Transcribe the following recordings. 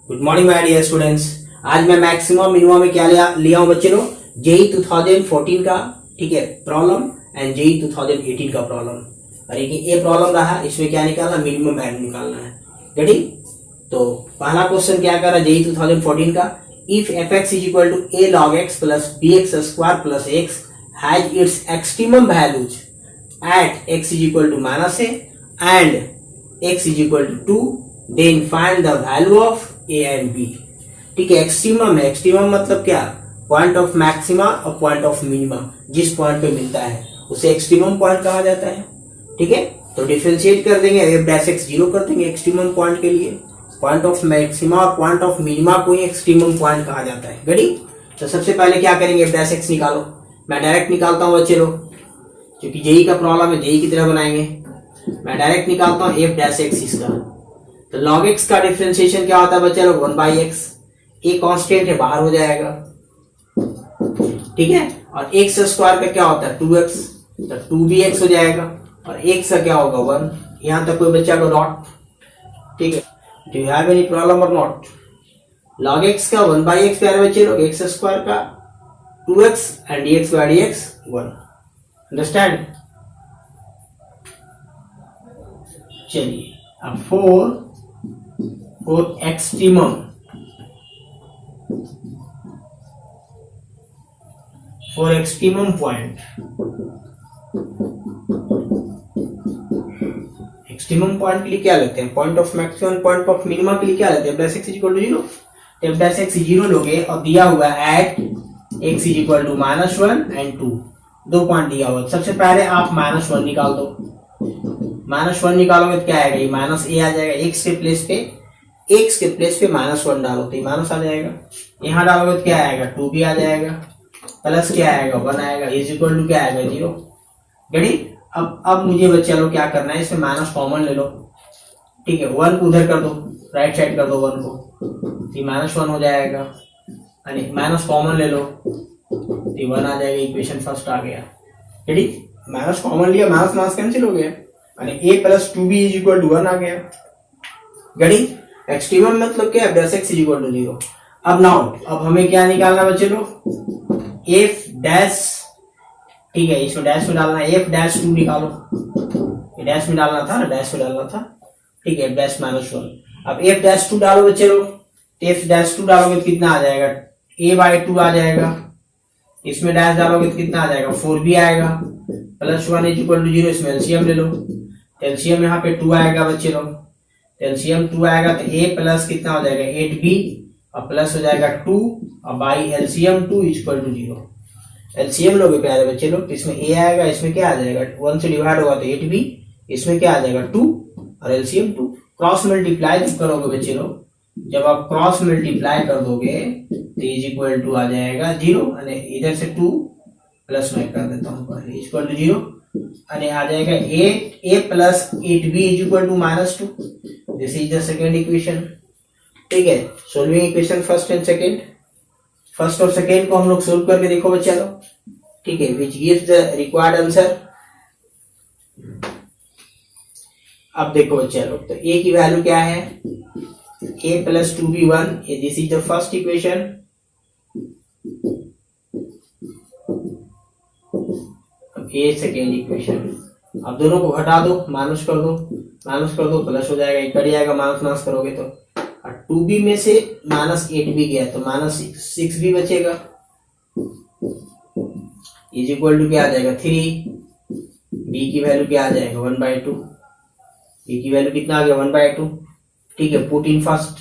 Good morning my dear students. आज मैं maximum minimum में क्या लिया हूँ बच्चे लोग, जेई 2014 का ठीक है प्रॉब्लम एंड जेई 2018 का प्रॉब्लम। और ये प्रॉब्लम रहा, इसमें क्या निकालना, मिनिमम वैल्यू निकालना है। रेडी? तो पहला क्वेश्चन क्या कर रहा है जेई 2014 का, if F X is equal to A log X plus B X square plus X has its extremum values at X is equal to minus A and X is equal to 2, then find the value of A and B. ठीक है, extremum है, extremum मतलब क्या, point of maxima और point of minimum जिस पॉइंट पे मिलता है उसे एक्सट्रीमम पॉइंट कहा जाता है। ठीक है, तो डिफरेंशिएट कर देंगे, एफ डैश एक्स 0 कर देंगे एक्सट्रीमम पॉइंट के लिए। पॉइंट ऑफ मैक्सिमा और पॉइंट ऑफ मिनिमा को ही एक्सट्रीमम पॉइंट कहा जाता है। रेडी? तो सबसे पहले क्या करेंगे, एफ डैश एक्स निकालो। मैं डायरेक्ट निकालता हूँ बच्चे लोग, क्योंकि जेई का प्रॉब्लम है, जेई की तरह बनाएंगे। मैं डायरेक्ट निकालता हूँ एफ डैश एक्स इसका। तो log x का डिफरेंशिएशन क्या होता है बच्चे लोग, 1/x। ए कांस्टेंट है, बाहर हो जाएगा। ठीक है, और x स्क्वायर का क्या होता है 2x, तो 2bx हो जाएगा और x का क्या होगा 1। यहां तक कोई बच्चा को डॉट। ठीक है, do you have any problem और नॉट? log x का 1/x प्यारे बच्चे लोग, x स्क्वायर का 2x एंड dx/dx 1। अंडरस्टैंड? चलिए अब for extremum, for extremum point, extremum point के लिए क्या लेते हैं, point of maximum, point of minima के लिए क्या लेते हैं, F dash X is equal to 0। F dash X 0 लोगे और दिया हुआ at X is equal to -1 and 2, 2 point दिया हुआ। सबसे पहले आप -1 निकाल दो। -1 निकालोगे तो क्या आएगा, ये माइनस ए आ जाएगा। एक्स के प्लेस पे -1 डालो तो ये माइनस आ जाएगा। यहाँ डालोगे तो क्या आएगा 2b आ जाएगा, प्लस क्या आएगा 1 आएगा, इज इक्वल टू क्या आएगा 0। रेडी? अब मुझे बच्चे लोग क्या करना है, इसमें माइनस कॉमन ले लो। ठीक है, 1 को उधर कर दो, राइट साइड कर दो 1 को, तो -1 हो जाएगा। यानी माइनस कॉमन ले लो तो 1 आ जाएगा, इक्वेशन फर्स्ट आ गया। रेडी? माइनस कॉमन लिया, माइनस माइनस कैंसिल हो गया, यानी a plus 2b is equal to 1 आ गया। रेडी? एक्सट्रीमम मतलब क्या है, base X is equal to 0। अब नाउ अब हमें क्या निकालना बच्चे लोग, एफ डैश, ठीक है इसमें डैश में डालना है, एफ डैश 2 निकालो। डैश में डालना था ना, डैश में डालना था। ठीक है, डैश -1। अब एफ डैश 2 डालो बच्चे लोग, एफ डैश 2 डालोगे तो कितना आ जाएगा, a/2 आ जाएगा। इसमें डैश डालोगे तो कितना आ जाएगा 4b आएगा, +1 इज इक्वल टू 0। इसमें एलसीएम ले लो, एलसीएम यहाँ पे 2 आएगा बच्चे लोग, एलसीएम 2 आएगा तो a प्लस कितना हो जाएगा 8b और प्लस हो जाएगा 2 और by LCM 2 is equal to 0। LCM लोगे प्यारे बच्चे लोग, इसमें a आएगा, इसमें क्या आ जाएगा 1 से डिवाइड होगा तो 8b, इसमें क्या आ जाएगा 2 और एलसीएम 2। क्रॉस मल्टीप्लाई जब करोगे बच्चे लोग, जब आप क्रॉस मल्टीप्लाई कर दोगे तो इज इक्वल टू आ जाएगा 0, यानी इधर से 2 प्लस मैं कर देता हूँ इज इक्वल टू 0, यानी आ जाएगा 8a plus 8b is equal to -2। This is the second equation. ठीक है, solving equation first and second, first और सेकेंड को हम लोग सोल्व करके देखो बच्चा लोग। ठीक है, which gives the required answer. अब देखो बच्चा लोग, तो a की वैल्यू क्या है, a plus 2b 1, this is the first equation. अब a सेकेंड इक्वेशन। अब दोनों को घटा दो, माइनस कर दो, प्लस हो जाएगा, कट जाएगा, माइनस करोगे तो। और 2b में से -8b गया तो -6b बचेगा, इज इक्वल टू क्या आ जाएगा 3। b की वैल्यू क्या आ जाएगा 1/2, b की वैल्यू कितना आ गया 1/2। ठीक है, पुट इन फर्स्ट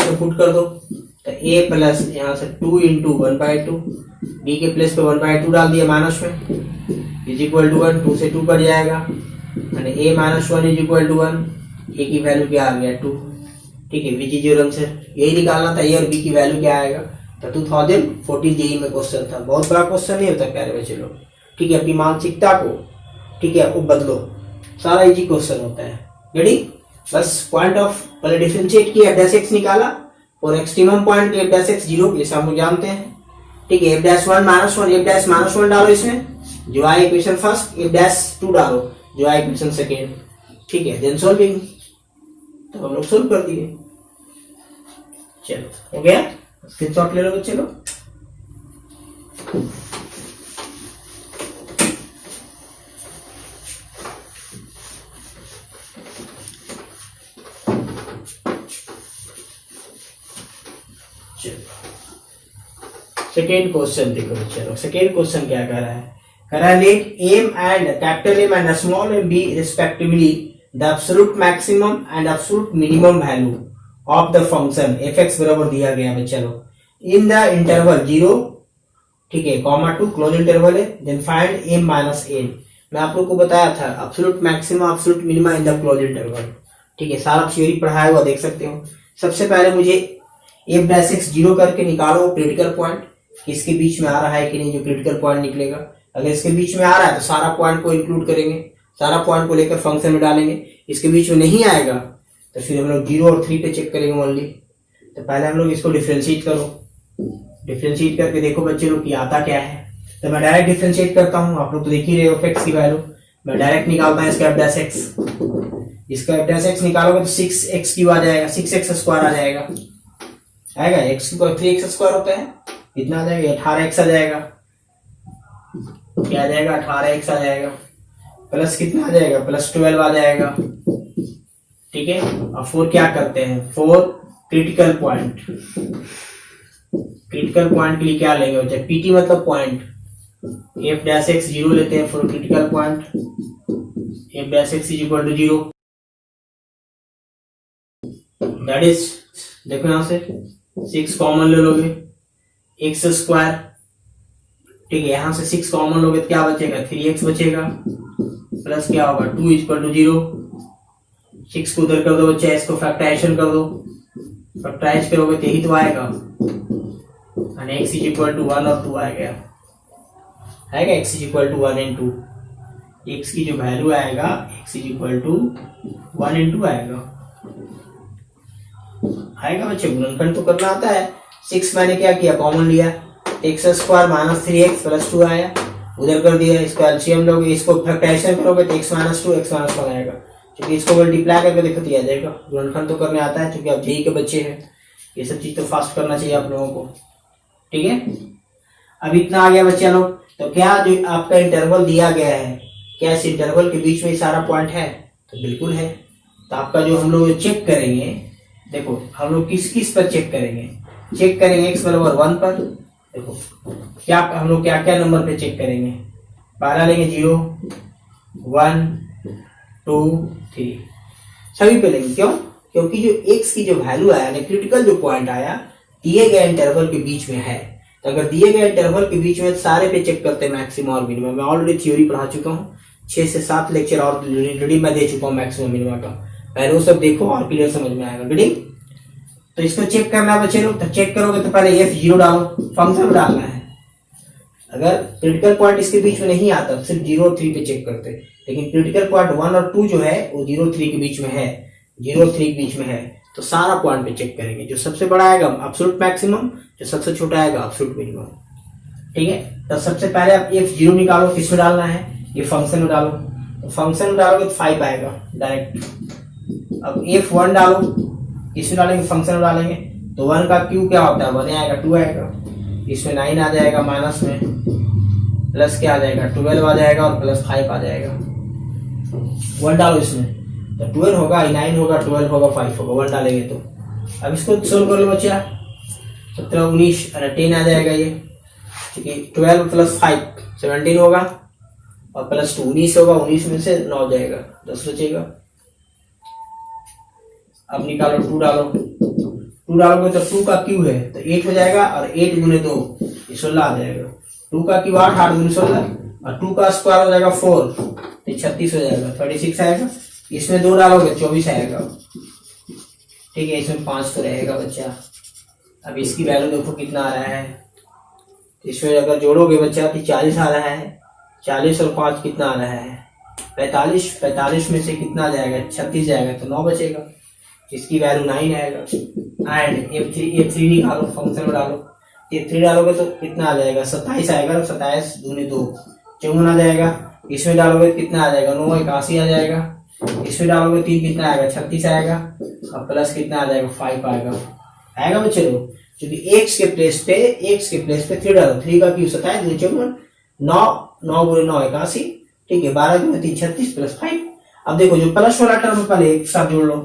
में पुट कर दो, तो a प्लस यहाँ से 2 इंटू 1/2, b के प्लेस पे 1/2 डाल दिया माइनस में, इज इक्वल टू 1, 2 से 2 कट जाएगा, यानी a -1 is equal to 1। a की वैल्यू क्या आ गया 2। ठीक है, विच इज योर आंसर। यही निकालना था, a और b की वैल्यू क्या आएगा। तो 2014 जेई में क्वेश्चन था, बहुत बड़ा क्वेश्चन नहीं होता प्यारे बच्चे लोग। ठीक है, अपनी मानसिकता को ठीक है वो बदलो, सारा इजी क्वेश्चन होता है। रेडी? बस पॉइंट ऑफ पहले डिफरेंशिएट किया, एफ डैश एक्स निकाला, और extremum point F dash X 0 ये हम लोग जानते हैं। ठीक है, f'1 -1, f'-1 डालो इसमें, जो आए इक्वेशन फर्स्ट, f'2 डालो जो आए इक्वेशन सेकेंड। ठीक है, देन सॉल्विंग। तो हम लोग सोल्व कर दिए। चलो हो गया, स्क्रीनशॉट ले लो बच्चे लोग। सेकेंड क्वेश्चन देखो चलो, सेकेंड क्वेश्चन क्या कर रहा है, कह रहा है let M and capital M and small M be respectively the absolute maximum and absolute minimum value of the function F X बराबर दिया गया है चलो इन द इंटरवल 0 ठीक है कॉमा 2 क्लोज इंटरवल है, then find M minus N. मैं आप लोग को बताया था absolute maximum absolute minimum in the close interval, ठीक है सारा थ्योरी पढ़ाया हुआ देख सकते हो। सबसे पहले मुझे एफ डैश एक्स 0 करके निकालो क्रिटिकल पॉइंट, इसके बीच में आ रहा है कि नहीं, जो क्रिटिकल पॉइंट निकलेगा। अगर इसके बीच में आ रहा है तो सारा पॉइंट को इंक्लूड करेंगे, सारा पॉइंट को लेकर फंक्शन में डालेंगे। इसके बीच में नहीं आएगा तो फिर हम लोग 0 और 3 पे चेक करेंगे ओनली। तो पहले हम लोग इसको डिफरेंशिएट करो, डिफरेंशिएट करके देखो बच्चे लोग कि आता क्या है। तो मैं डायरेक्ट डिफरेंशिएट करता हूँ, आप लोग तो देख ही रहे हो एफ एक्स की वैल्यू। मैं डायरेक्ट निकालता हूँ इसका एफ डैश एक्स, इसका एफ डैश एक्स निकालोगे तो 6x क्यूब आ जाएगा, 6x स्क्वायर आ जाएगा, आएगा x की 3x स्क्वायर होता है कितना आ जाएगा 18x आ जाएगा, क्या आ जाएगा 18x आ जाएगा, प्लस कितना आ जाएगा प्लस 12 आ जाएगा, ठीक है। अब 4 क्या करते हैं 4 क्रिटिकल पॉइंट, क्रिटिकल पॉइंट के लिए क्या लेंगे बच्चे पीटी मतलब पॉइंट, एफ डैश एक्स 0 लेते हैं for critical point, F dash X is equal to 0 that is देखो यहां से 6 कॉमन ले लोगे एक्स स्क्वायर, ठीक है यहां से 6 कॉमन लोगे तो क्या बचेगा 3x बचेगा, प्लस क्या होगा 2 इक्वल टू 0, 6 को उधर कर दो बच्चे, इसको फैक्टराइजेशन कर दो, फैक्टराइज करोगे तो यही तो आएगा और x इज इक्वल टू 1 और 2 आएगा, x is equal to 1 and 2, x की जो वैल्यू आएगा x is equal to 1 and 2 आएगा बच्चे। गुणनखंड तो करना आता है। 6 मैंने क्या किया कॉमन लिया, x square minus 3x plus 2 आया, उधर कर दिया, इसका एलसीएम लोगे, इसको फैक्टराइजेशन करोगे तो x माइनस 2 x माइनस 1 आएगा, क्योंकि इसको मल्टीप्लाई करके देखो तो आ जाएगा। गुणनखंड तो करने आता है क्योंकि आप जेई के बच्चे हैं, ये सब चीज तो फास्ट करना चाहिए आप लोगों को, ठीक है। अब इतना आ गया बच्चे लोग, तो क्या जो आपका इंटरवल दिया गया है क्या इस इंटरवल के बीच में सारा पॉइंट है, तो बिल्कुल है। तो आपका जो हम लोग चेक करेंगे, देखो हम लोग किस किस पर चेक करेंगे, चेक करेंगे x बराबर 1 पर, देखो क्या हम लोग क्या क्या नंबर पे चेक करेंगे, पहला लेंगे 0 1 2 3 सभी पे लेंगे, क्यों क्योंकि जो x की जो वैल्यू आया ना क्रिटिकल जो पॉइंट आया दिए गए इंटरवल के बीच में है। तो अगर दिए गए इंटरवल के बीच में सारे पे चेक करते हैं मैक्सिमम और मिनिमम। मैं ऑलरेडी थ्योरी पढ़ा चुका हूँ, 6 से 7 लेक्चर और ऑलरेडी मैं दे चुका हूँ मैक्सिमम मिनिमम का, पहले वो सब देखो और क्लियर समझ में आएगा, ठीक। तो इसको चेक करना है बच्चे लोग, तो चेक करोगे तो पहले f0 डालो, फंक्शन में डालना है। अगर क्रिटिकल पॉइंट इसके बीच में नहीं आता तो सिर्फ 0 और 3 पे चेक करते, लेकिन क्रिटिकल पॉइंट 1 और 2 जो है वो 0 3 के बीच में है, 0 3 के बीच में है, तो सारा पॉइंट पे चेक करेंगे। जो सबसे बड़ा आएगा एब्सोल्यूट मैक्सिमम, जो सबसे छोटा आएगा एब्सोल्यूट मिनिमम, ठीक है। तो सबसे पहले आप f0 निकालो, किसमें डालना है ये फंक्शन में डालो, तो फंक्शन में डालोगे तो 5 आएगा डायरेक्ट। अब f1 डालो, इसमें डालेंगे फंक्शन में डालेंगे तो 1 का क्यू क्या होता है 1 आएगा, 2 आएगा, इसमें 9 आ जाएगा, माइनस में प्लस क्या आ जाएगा 12 आ जाएगा और प्लस 5 आ जाएगा। 1 डालो इसमें तो 12 होगा, 9 होगा, 12 होगा, 5 होगा, 1 डालेंगे तो। अब इसको सोल्व कर लो बच्चा, 17 19 10 आ जाएगा ये, ठीक है। 12 प्लस 5 17 होगा और प्लस 2 19 होगा, 19 में से 9 जाएगा, 10 बचेगा। अब निकालो 2 डालो, 2 डालोगे तो 2 का क्यू है तो 8 हो जाएगा और 8 गुने 2 16 आ जाएगा। 2 का क्यू 8, 8 गुने 16 और 2 का स्क्वायर हो जाएगा 4 तो 36 हो जाएगा, 36 आएगा। इसमें 2 डालोगे 24 आएगा, ठीक है। इसमें 5 तो रहेगा बच्चा। अब इसकी वैल्यू देखो कितना आ रहा है, इसमें अगर जोड़ोगे बच्चा तो 40 आ रहा है, 40 और 5 कितना आ रहा है 45, 45 में से कितना आ जाएगा 36 जाएगा तो 9 बचेगा, इसकी वैल्यू 9 आएगा। एंड f3 निकालो, फंक्शन में डालो, f3 डालोगे तो कितना आ जाएगा 27 आएगा, 27 दूनी 2 54 आ जाएगा। इसमें डालोगे तो कितना आ जाएगा 9 81 आ जाएगा, इसमें डालोगे 3 कितना आएगा 36 आएगा और प्लस कितना आ जाएगा 5 आएगा बच्चे लोग, क्योंकि एक्स के प्लेस पे 3 डालो, 3 का क्यूब 27, 9 गुणे 9 81, ठीक है, 12 गुणे 3 36 प्लस 5। अब देखो जो प्लस वाला टर्म पहले एक साथ जोड़ लो,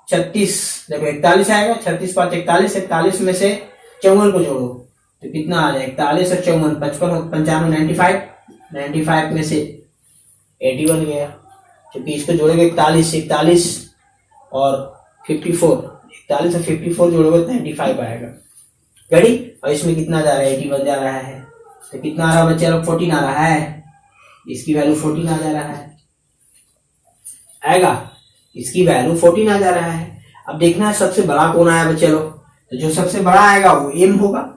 36 देखो 41 आएगा, 36 5 41, 41 में से 54 को जोड़ो तो कितना आ जाएगा, 41 और 54 55 95 95 में से 81 गया, क्योंकि इसको जोड़ोगे 41 और 54, 41 और 54 जोड़ोगे तो 95 आएगा गड़ी। और इसमें कितना जा रहा है, 81 जा रहा है, तो कितना आ रहा है बच्चे लोग, 14 आ रहा है, इसकी वैल्यू 14 आ जा रहा है, आएगा, इसकी वैल्यू 14 आ जा रहा है। अब देखना है सबसे बड़ा कौन आया बच्चे लोग, तो जो सबसे बड़ा आएगा वो m होगा,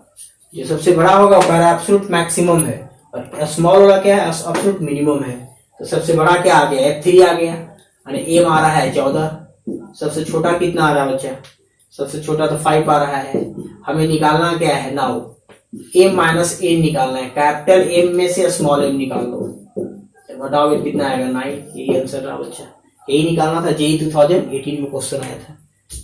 जो सबसे बड़ा होगा वो कह रहा है एब्सोल्यूट मैक्सिमम है, और स्मॉल वाला क्या है, एब्सोल्यूट मिनिमम है। तो सबसे बड़ा क्या आ गया, F3 आ गया, यानी m आ रहा है 14। सबसे छोटा कितना आ रहा है बच्चा, सबसे छोटा तो 5 आ रहा है। हमें निकालना क्या है, नाउ m माइनस n निकालना है, कैपिटल M में से स्मॉल m निकाल दो, तो बताओगे कितना आएगा 9। यही आंसर रहा बच्चा, यही निकालना था, JEE 2018 में क्वेश्चन आया था।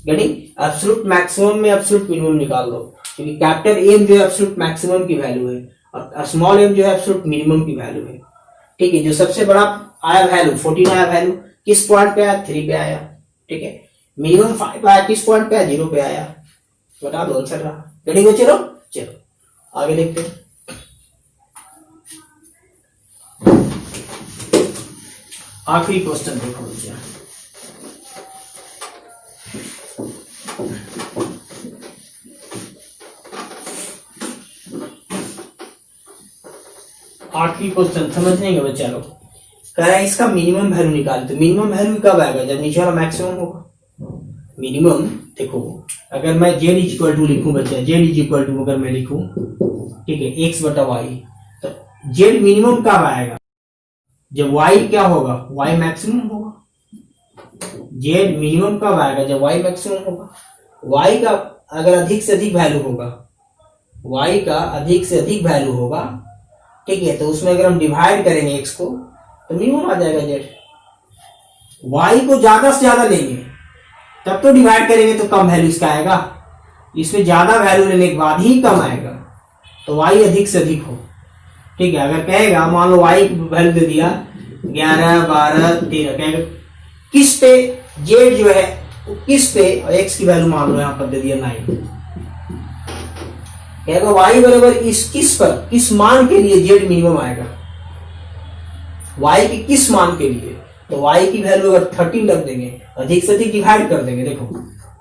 यानी एब्सोल्यूट मैक्सिमम में एब्सोल्यूट मिनिमम निकाल दो, क्योंकि कैपिटल M जो है एब्सोल्यूट मैक्सिमम की वैल्यू है और स्मॉल m जो है एब्सोल्यूट मिनिमम की वैल्यू है, ठीक है। जो सबसे बड़ा आया वैल्यू 14 आया, वैल्यू किस पॉइंट पे आया, 3 पे आया, ठीक है। मिनिमम 5 आया, किस पॉइंट पे आया, 0 पे आया, बता दो आंसर रहा। रेडी बच्चे लोग, चलो आगे देखते हैं। आखिरी क्वेश्चन देखो बच्चे, आखिरी क्वेश्चन समझने के बच्चा लोग, कह रहा है इसका मिनिमम वैल्यू निकाल। तो मिनिमम वैल्यू कब आएगा, जब नीचे वाला मैक्सिमम होगा। मिनिमम देखो, अगर मैं z इक्वल टू लिखूं बच्चा, z इक्वल टू अगर मैं लिखूं, ठीक है, x बटा वाई, तो z मिनिमम कब आएगा, जब y क्या होगा, y मैक्सिमम होगा। z मिनिमम कब आएगा, जब y मैक्सिमम होगा। y का अगर अधिक से अधिक वैल्यू होगा, y का अधिक से अधिक वैल्यू होगा, ठीक है, तो उसमें अगर हम डिवाइड करेंगे x को तो मिनिमम आ जाएगा z। y को ज्यादा से ज्यादा लेंगे तब तो डिवाइड करेंगे तो कम वैल्यू इसका आएगा, इसमें ज्यादा वैल्यू लेने के बाद ही कम आएगा, तो y अधिक से अधिक हो, ठीक है। अगर कहेगा मान लो y वैल्यू दे दिया 11 12 13, कहेगा किस पे z जो है किस पे, और x की वैल्यू मान लो यहाँ पर दे दिया 9, कहेगा y बराबर इस किस पर, किस मान के लिए z मिनिमम आएगा, y के किस मान के लिए, तो y की वैल्यू अगर 13 रख देंगे, अधिक से अधिक डिवाइड कर देंगे, देखो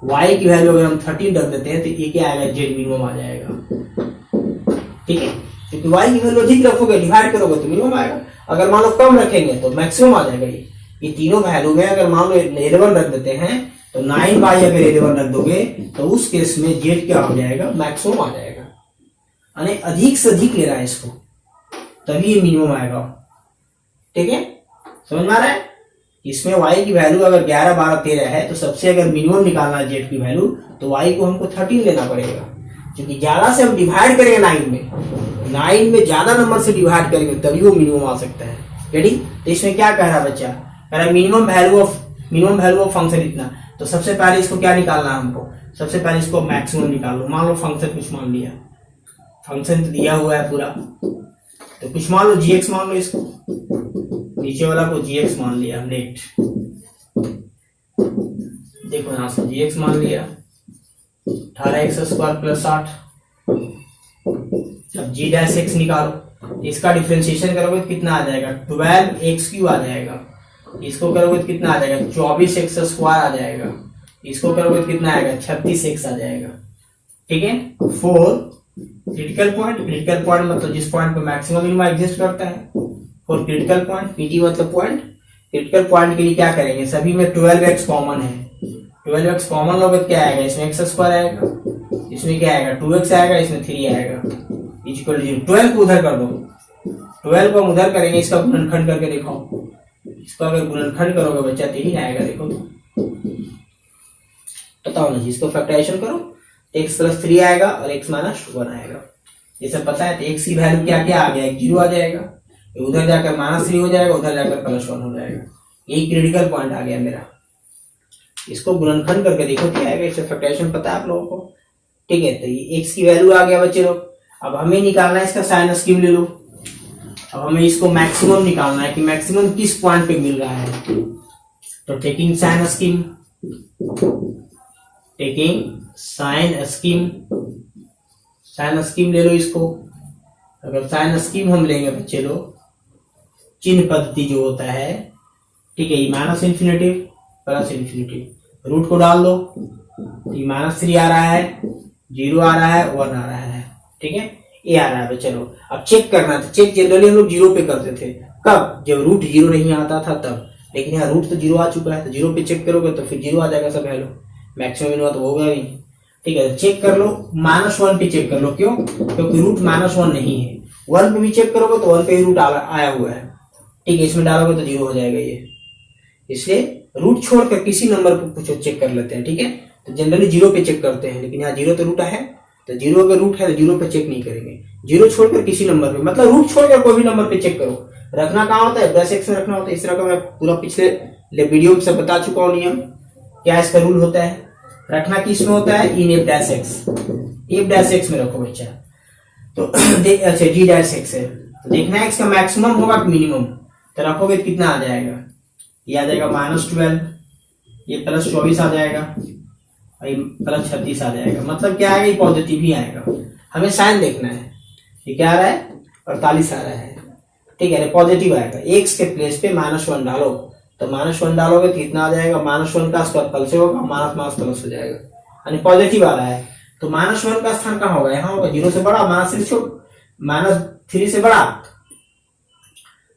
y की वैल्यू अगर हम 13 रख देते हैं तो ये क्या आएगा, z मिनिमम आ जाएगा, ठीक है, क्योंकि y की वैल्यू अधिक रखोगे डिवाइड करोगे तो मिनिमम आएगा। अगर मान लो कम रखेंगे तो मैक्सिमम आ जाएगा। ये तीनों वैल्यू में अगर मान लो 11 रख देते हैं तो 9 बाई अगर 11 रख दोगे तो उस केस में z क्या हो जाएगा, मैक्सिमम आ जाएगा, यानी अधिक से अधिक ले रहा है इसको, तभी ये मिनिमम आएगा, ठीक है, समझ में आ रहा है। इसमें y की वैल्यू अगर 11 12 13 है तो सबसे अगर मिनिमम निकालना है z की वैल्यू तो y को हमको 13 लेना पड़ेगा, क्योंकि ज्यादा से हम डिवाइड करेंगे 9 में ज्यादा नंबर से डिवाइड करेंगे तभी वो मिनिमम आ सकता है। रेडी, तो इसमें क्या कह रहा है बच्चा, कह रहा है मिनिमम वैल्यू ऑफ फंक्शन इतना। तो सबसे पहले इसको क्या निकालना है हमको, सबसे पहले इसको मैक्सिमम निकाल लो। मान लो फंक्शन कुछ मान लिया, फंक्शन तो दिया हुआ है पूरा, तो कुछ मान लो gx मान लो, इसको नीचे वाला को gx मान लिया, नेट देखो यहां से gx मान लिया 18x² प्लस 60। अब g डैश x निकालो, इसका डिफरेंशिएशन करोगे तो कितना आ जाएगा, 12x³ आ जाएगा। इसको करोगे तो कितना आ जाएगा, 24x² आ जाएगा। इसको करोगे तो कितना आएगा, 36x आ जाएगा, ठीक है। 4 क्रिटिकल पॉइंट मतलब जिस पॉइंट पे मैक्सिमम मिनिमम एग्जिस्ट करता है। फॉर क्रिटिकल पॉइंट, पीटी मतलब पॉइंट। क्रिटिकल पॉइंट के लिए क्या करेंगे, सभी में 12x कॉमन है, 12x कॉमन लोगे तो क्या आएगा, इसमें x² आएगा, इसमें क्या आएगा 2x आएगा, इसमें 3 आएगा, इक्वल 0। 12 को उधर कर दो, 12 को हम उधर करेंगे, इसका गुणनखंड करके देखो, इसका अगर गुणनखंड करोगे बच्चा 3 आएगा। देखो बताओ ना जी, इसको फैक्टराइजेशन करो, x प्लस 3 आएगा और x माइनस 1 आएगा। ये सब पता है, तो x की वैल्यू क्या क्या आ गया, 0 आ जाएगा, उधर जाकर -3 हो जाएगा, उधर जाकर +1 हो जाएगा। यही क्रिटिकल पॉइंट आ गया मेरा। इसको गुणनखंड करके देखो क्या आएगा, इससे फैक्टराइजेशन पता है आप लोगों को। ठीक है, तो ये x की वैल्यू आ गया बच्चे लोग। अब हमें निकालना है इसका साइन स्कीम ले लो। अब हमें इसको मैक्सिमम निकालना है कि मैक्सिमम किस पॉइंट पे मिल रहा है। तो taking sign scheme, sign scheme ले लो इसको। अगर साइन स्कीम हम लेंगे बच्चे लोग, चिन्ह पद्धति जो होता है, ठीक है, ये minus infinitive plus infinitive, root को डाल दो, ये -3 आ रहा है, 0 आ रहा है, 1 आ रहा है, ठीक है, ये आ रहा है। चलो अब चेक करना था, चेक जनरली हम लोग 0 पे करते थे, कब, जब रूट 0 नहीं आता था तब, लेकिन यहाँ रूट तो 0 आ चुका है, तो 0 पे चेक करोगे तो फिर 0 आ जाएगा सब वैल्यू, मैक्सिमम मिनिमम तो होगा नहीं। ठीक है, चेक कर लो, -1 पे चेक कर लो, क्यों, क्योंकि रूट -1 नहीं है। 1 पे भी चेक करोगे तो 1 पे ही रूट आया हुआ है, ठीक है, इसमें डालोगे तो 0 हो जाएगा ये, इसलिए रूट छोड़कर किसी नंबर पर कुछ चेक कर लेते हैं। ठीक है, तो जनरली 0 पे चेक करते हैं, लेकिन यहाँ 0 तो रूट है, तो 0 अगर रूट है तो 0 पे चेक नहीं करेंगे, 0 छोड़कर किसी नंबर पे, मतलब रूट छोड़कर कोई भी नंबर पे चेक करो। रखना कहाँ होता है, +x में रखना होता है। इस तरह का मैं पूरा पिछले वीडियो से बता चुका हूँ नियम, क्या इसका रूल होता है। रखना किस में होता है, इन f'(x) में रखो बच्चा। तो अच्छा g'(x) है, तो देखना है इसका मैक्सिमम होगा कि मिनिमम, तो रखोगे तो कितना आ जाएगा, ये आ जाएगा -12, ये +24 आ जाएगा, और ये +36 आ जाएगा। मतलब क्या आएगा, ये पॉजिटिव ही आएगा। हमें साइन देखना है, ये क्या आ रहा है, 48 आ रहा है, ठीक है, पॉजिटिव आएगा। x के प्लेस पे -1 डालो, तो -1 डालोगे तो कितना आ जाएगा, -1 का स्क्वायर प्लस से होगा, माइनस प्लस हो जाएगा, यानी पॉजिटिव आ रहा है। तो -1 का स्थान कहाँ होगा, यहाँ होगा, 0 से बड़ा, -3 से बड़ा,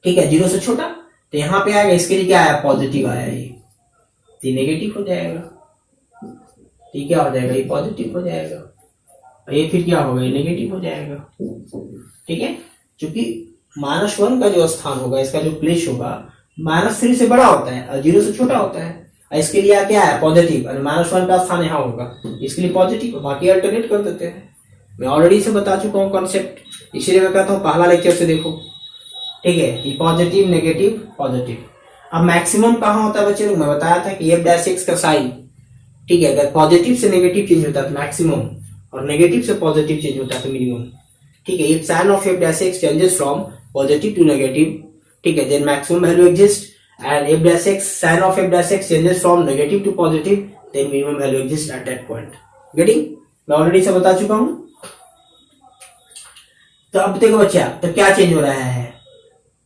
ठीक है, 0 से छोटा, तो यहाँ पे आएगा, इसके लिए क्या आया, पॉजिटिव आया, ये नेगेटिव हो जाएगा, ठीक है, हो जाएगा, ये पॉजिटिव हो जाएगा, और ये फिर क्या होगा, ये नेगेटिव हो जाएगा। ठीक है, क्योंकि -1 का जो स्थान होगा, इसका जो प्लेस होगा, -3 से बड़ा होता है और 0 से छोटा होता है, और इसके लिए क्या है, पॉजिटिव, और -1 का स्थान यहाँ होगा, इसके लिए पॉजिटिव, बाकी अल्टरनेट कर देते हैं। मैं ऑलरेडी से बता चुका हूँ कॉन्सेप्ट, इसीलिए मैं कहता हूँ पहला लेक्चर से देखो। ठीक है, ये पॉजिटिव नेगेटिव पॉजिटिव। अब मैक्सिमम कहाँ होता है बच्चे लोग, मैं बताया था कि f'(x) का साइन, ठीक है, अगर पॉजिटिव से नेगेटिव चेंज होता है तो मैक्सिमम, और नेगेटिव से पॉजिटिव चेंज होता है तो मिनिमम। ठीक है, if sign of f'(x) changes from positive to negative, ठीक है, then maximum value exist, and f'(x) sign of f'(x) changes from negative to positive, then minimum value exist at that point. Getting, मैं already से बता चुका हूं। तो अब देखो बच्चा, तो क्या चेंज हो रहा है,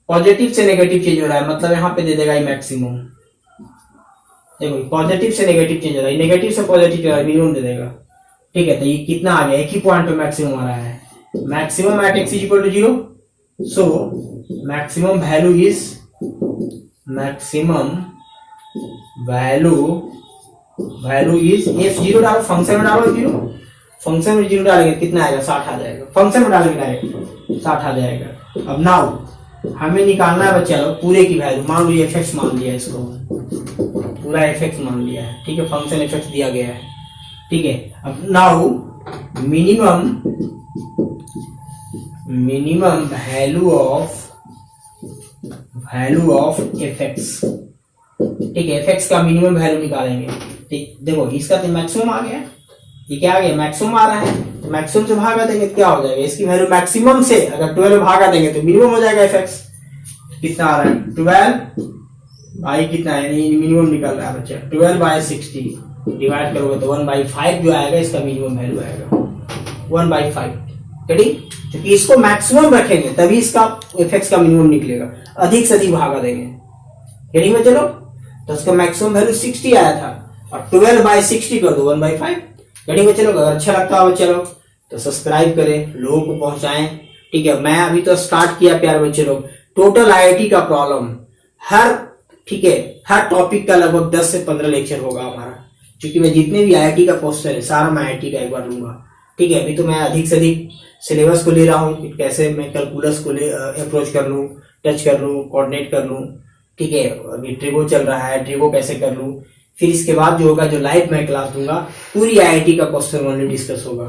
पॉजिटिव से नेगेटिव चेंज हो रहा है, मतलब यहाँ पे दे देगा ये मैक्सिमम। देखो पॉजिटिव से नेगेटिव चेंज हो रहा है, नेगेटिव से पॉजिटिव हो रहा है, मिनिमम दे देगा। ठीक है, तो ये कितना आ गया, एक ही पॉइंट पे मैक्सिमम आ रहा है, maximum at x = 0, so maximum value is f0 डालो, फंक्शन में डालो 0, फंक्शन में 0 डालेंगे कितना आएगा, 60 आ जाएगा, फंक्शन में डालेंगे डायरेक्ट 60 आ जाएगा। अब नाउ हमें निकालना है बच्चा लोग पूरे की वैल्यू, मान लो f(x) मान लिया, इसको पूरा f(x) मान लिया है, ठीक है, फंक्शन f(x) दिया गया है। ठीक है, अब now minimum value of f(x), ठीक है, f(x) का मिनिमम वैल्यू निकालेंगे। ठीक, देखो इसका तो मैक्सिमम आ गया, ये क्या आ गया, मैक्सिमम आ रहा है, तो मैक्सिमम से भागा देंगे तो क्या हो जाएगा, इसकी वैल्यू मैक्सिमम से अगर 12 भागा देंगे तो मिनिमम हो जाएगा f(x). कितना आ रहा है, 12 बाई कितना है, मिनिमम निकल रहा है बच्चा, 12/60 डिवाइड करोगे तो 1/5 जो आएगा, इसका मिनिमम वैल्यू आएगा 1/5। ठीक, क्योंकि इसको मैक्सिमम रखेंगे तभी इसका f(x) का मिनिमम निकलेगा, अधिक से अधिक भागा देंगे। गेटिंग में, चलो, तो इसका मैक्सिमम वैल्यू 60 आया था, और 12/60 कर दो 1/5। गेटिंग में, चलो, अगर अच्छा लगता हो चलो तो सब्सक्राइब करें, लोगों को पहुंचाएं। ठीक है, मैं अभी तो स्टार्ट किया प्यार बच्चे लोग, टोटल IIT का प्रॉब्लम हर, ठीक है, हर टॉपिक का लगभग 10 से 15 लेक्चर होगा हमारा, क्योंकि मैं जितने भी IIT का पोस्टर है सारा मैं IIT का एक बार लूंगा। ठीक है, अभी तो मैं अधिक से अधिक सिलेबस को ले रहा हूँ, कैसे मैं कैलकुलस को अप्रोच कर लूँ, टच कर लूँ, कोऑर्डिनेट कर लूँ। ठीक है, अभी ट्रिगो चल रहा है, ट्रिगो कैसे कर लूँ, फिर इसके बाद जो होगा, जो लाइव मैं क्लास दूंगा, पूरी IIT का क्वेश्चन ओनली डिस्कस होगा।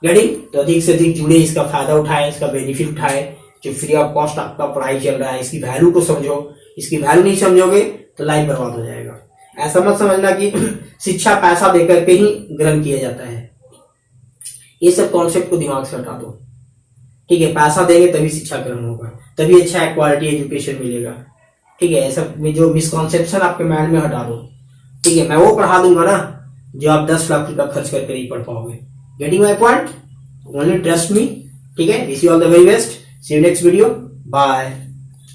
गेटिंग, तो अधिक से अधिक जुड़े, इसका फायदा उठाए, इसका बेनिफिट उठाए, जो फ्री ऑफ कॉस्ट आपका पढ़ाई चल रहा है, इसकी वैल्यू को समझो, इसकी वैल्यू नहीं समझोगे तो लाइफ बर्बाद हो जाएगा। ऐसा मत समझना कि शिक्षा पैसा देकर के ही ग्रहण किया जाता है। ये सब कॉन्सेप्ट को दिमाग से हटा दो, ठीक है। पैसा देंगे तभी शिक्षा ग्रहण होगा, तभी अच्छा क्वालिटी एजुकेशन मिलेगा, ठीक है। ऐसा जो मिसकॉन्सेप्शन आपके माइंड में हटा दो, ठीक है। मैं वो पढ़ा दूंगा ना जो आप 10 लाख रुपया खर्च करके नहीं पढ़ पाओगे। Getting my point? Only trust me, ठीक है। Wish you all the very best, see you next video, bye.